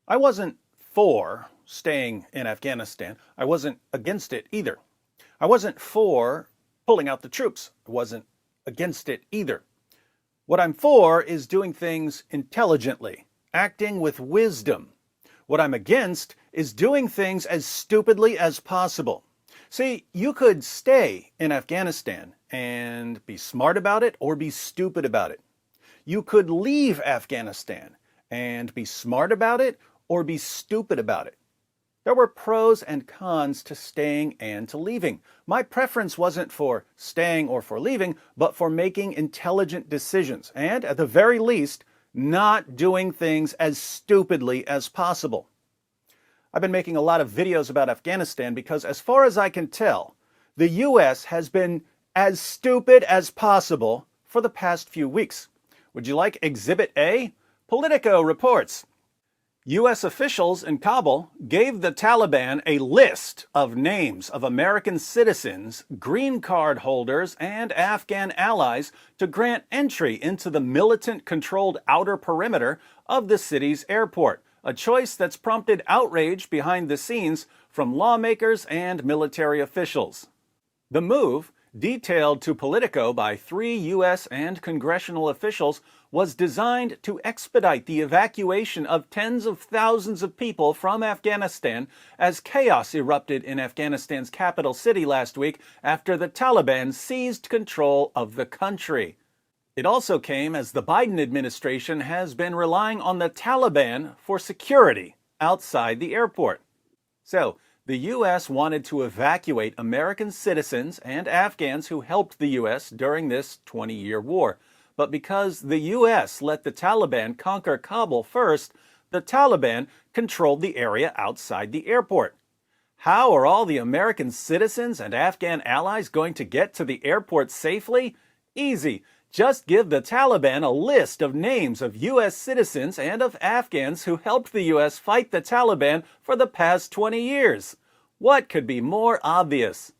I wasn't for staying in Afghanistan. I wasn't against it either. I wasn't for pulling out the troops. I wasn't against it either. What I'm for is doing things intelligently, acting with wisdom. What I'm against is doing things as stupidly as possible. See, you could stay in Afghanistan and be smart about it or be stupid about it. You could leave Afghanistan and be smart about it or be stupid about it. There were pros and cons to staying and to leaving. My preference wasn't for staying or for leaving, but for making intelligent decisions and, at the very least, not doing things as stupidly as possible. I've been making a lot of videos about Afghanistan because, as far as I can tell, the U.S. has been as stupid as possible for the past few weeks. Would you like Exhibit A? Politico reports. U.S. officials in Kabul gave the Taliban a list of names of American citizens, green card holders, and Afghan allies to grant entry into the militant-controlled outer perimeter of the city's airport, a choice that's prompted outrage behind the scenes from lawmakers and military officials. The move, detailed to Politico by 3 U.S. and congressional officials, was designed to expedite the evacuation of tens of thousands of people from Afghanistan as chaos erupted in Afghanistan's capital city last week after the Taliban seized control of the country. It also came as the Biden administration has been relying on the Taliban for security outside the airport. So, the U.S. wanted to evacuate American citizens and Afghans who helped the U.S. during this 20-year war. But because the U.S. let the Taliban conquer Kabul first, the Taliban controlled the area outside the airport. How are all the American citizens and Afghan allies going to get to the airport safely? Easy. Just give the Taliban a list of names of U.S. citizens and of Afghans who helped the U.S. fight the Taliban for the past 20 years. What could be more obvious?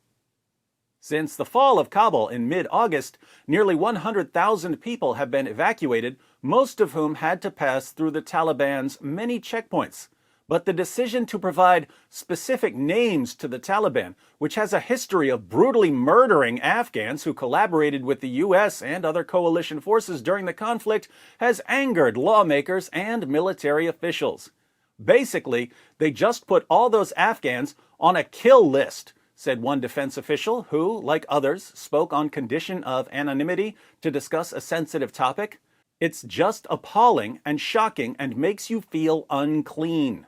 Since the fall of Kabul in mid-August, nearly 100,000 people have been evacuated, most of whom had to pass through the Taliban's many checkpoints. But the decision to provide specific names to the Taliban, which has a history of brutally murdering Afghans who collaborated with the U.S. and other coalition forces during the conflict, has angered lawmakers and military officials. Basically, they just put all those Afghans on a kill list, said one defense official who, like others, spoke on condition of anonymity to discuss a sensitive topic. It's just appalling and shocking and makes you feel unclean.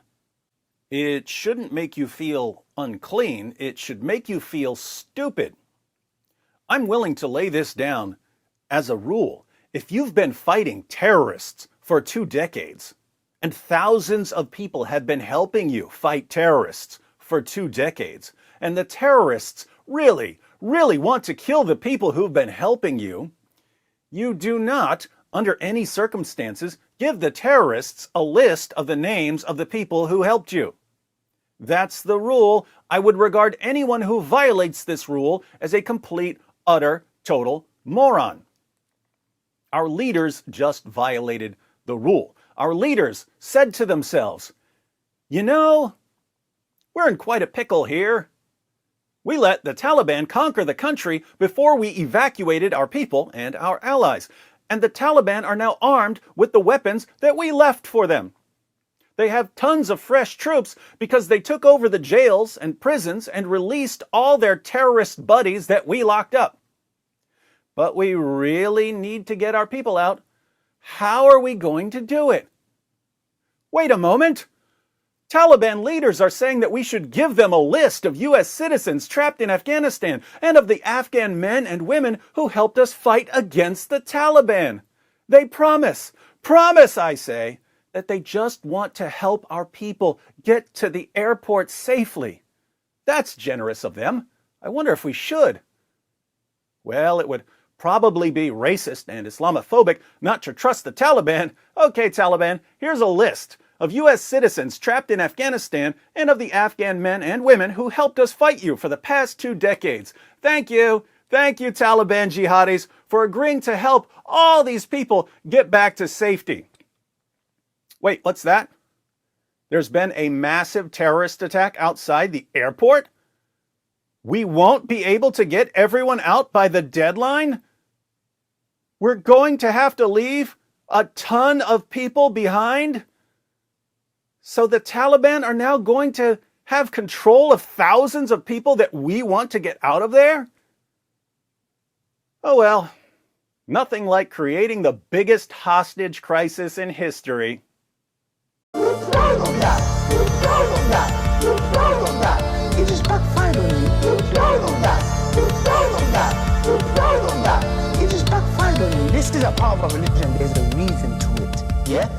It shouldn't make you feel unclean. It should make you feel stupid. I'm willing to lay this down as a rule. If you've been fighting terrorists for 2 decades, and thousands of people have been helping you fight terrorists for 2 decades, and the terrorists really want to kill the people who've been helping you, you do not, under any circumstances, give the terrorists a list of the names of the people who helped you. That's the rule. I would regard anyone who violates this rule as a complete, utter, total moron. Our leaders just violated the rule. Our leaders said to themselves, you know, we're in quite a pickle here. We let the Taliban conquer the country before we evacuated our people and our allies. And the Taliban are now armed with the weapons that we left for them. They have tons of fresh troops because they took over the jails and prisons and released all their terrorist buddies that we locked up. But we really need to get our people out. How are we going to do it? Wait a moment. Taliban leaders are saying that we should give them a list of U.S. citizens trapped in Afghanistan and of the Afghan men and women who helped us fight against the Taliban. They promise, I say, that they just want to help our people get to the airport safely. That's generous of them. I wonder if we should. Well, it would probably be racist and Islamophobic not to trust the Taliban. Okay, Taliban, here's a list of U.S. citizens trapped in Afghanistan and of the Afghan men and women who helped us fight you for the past 2 decades. Thank you, Taliban jihadis, for agreeing to help all these people get back to safety. Wait, what's that? There's been a massive terrorist attack outside the airport. We won't be able to get everyone out by the deadline. We're going to have to leave a ton of people behind. So the Taliban are now going to have control of thousands of people that we want to get out of there? Oh well, nothing like creating the biggest hostage crisis in history. It just backfired on me. It just backfired on me. This is a part of a religion. There's a reason to it. Yeah?